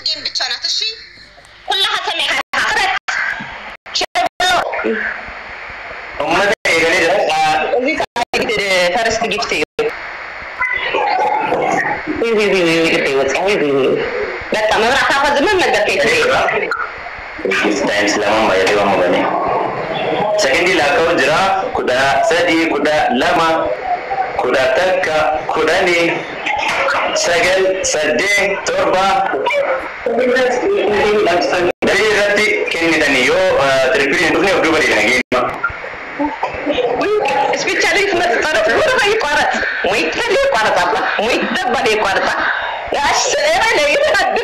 جيم بتشانات الشيء كلها سمعها خرت وما تقولي ده first gift you بس ما راح تاخذ زمان ما دقيت times lama ما يدي وما بني second لا كوجرا كدا سدي كدا لما كدا تكا كدا ني سجل سدي تربة dari rati kini tani yo terpilih untuk ni udah beri lagi ma spesialis taruh pura bagi kuarat muita dia kuarat apa muita bagi kuarat ya seera lagi ada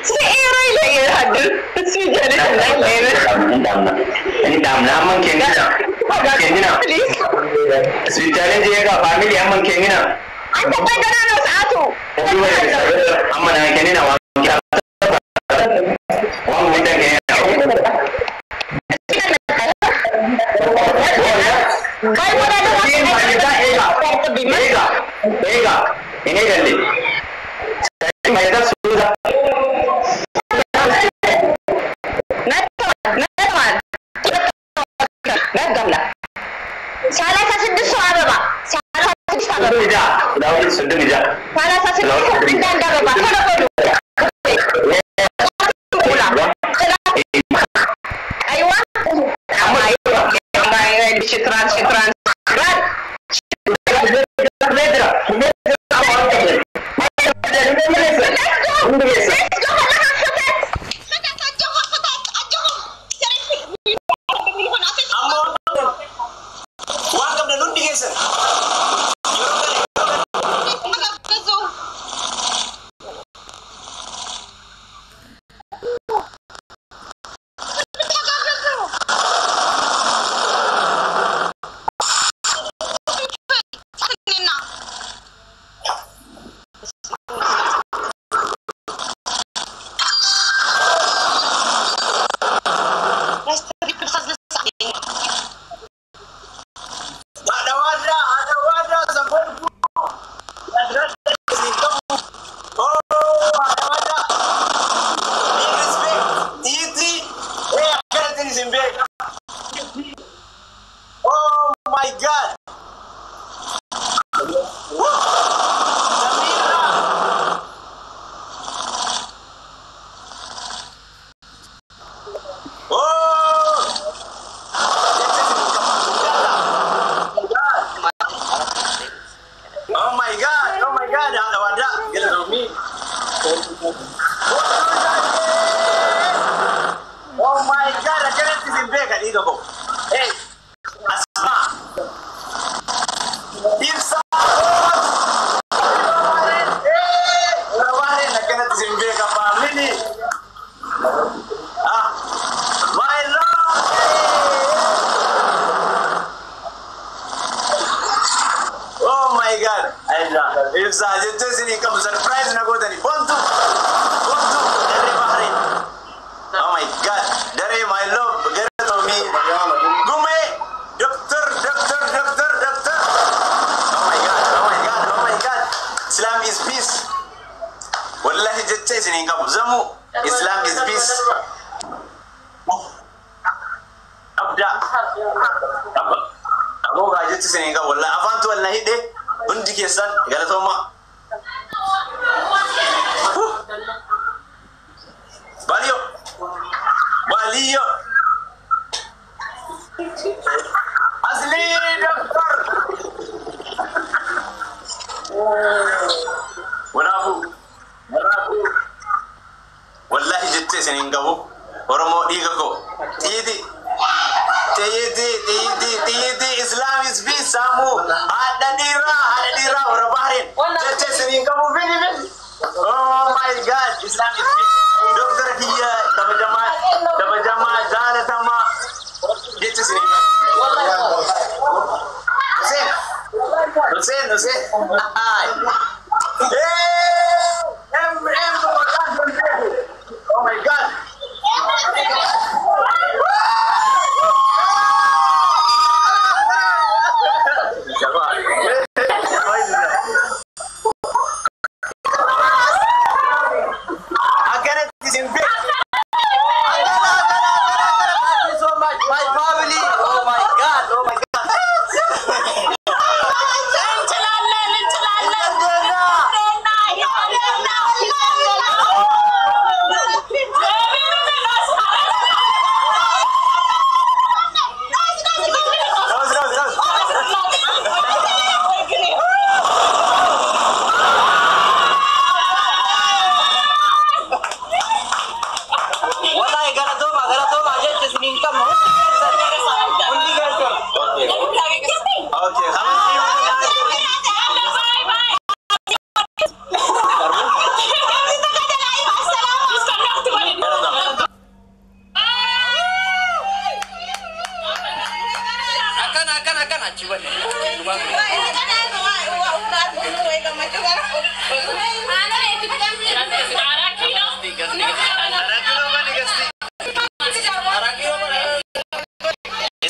seera lagi ada spesialis ini dam amang kini na spesialis dia ka family amang kini na anda pegangan satu amang na kini na Wang muda kaya Ega ini ganti saya mereka sudah salah satu suara pak salah satu suara sudah bisa salah satu suara pak Syitran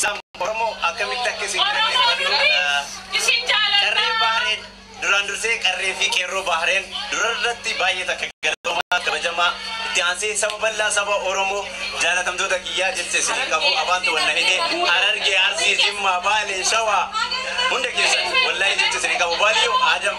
Islam Oromo akkamitti akka isin qarree Bahareen duraan dursee qarree fi qeerroo Bahareen durarratti baay'ee takka galatooma kabajamaa itti aansee saba bal'aa saba Oromoo jaalatamtoota kiyyaa jecha isin qabu abaantu wanna hidhee Harargee Arsii Jimmaa Baalee Shawaa hunda keessatti wallahi jecha isin qabu baay'ee Adam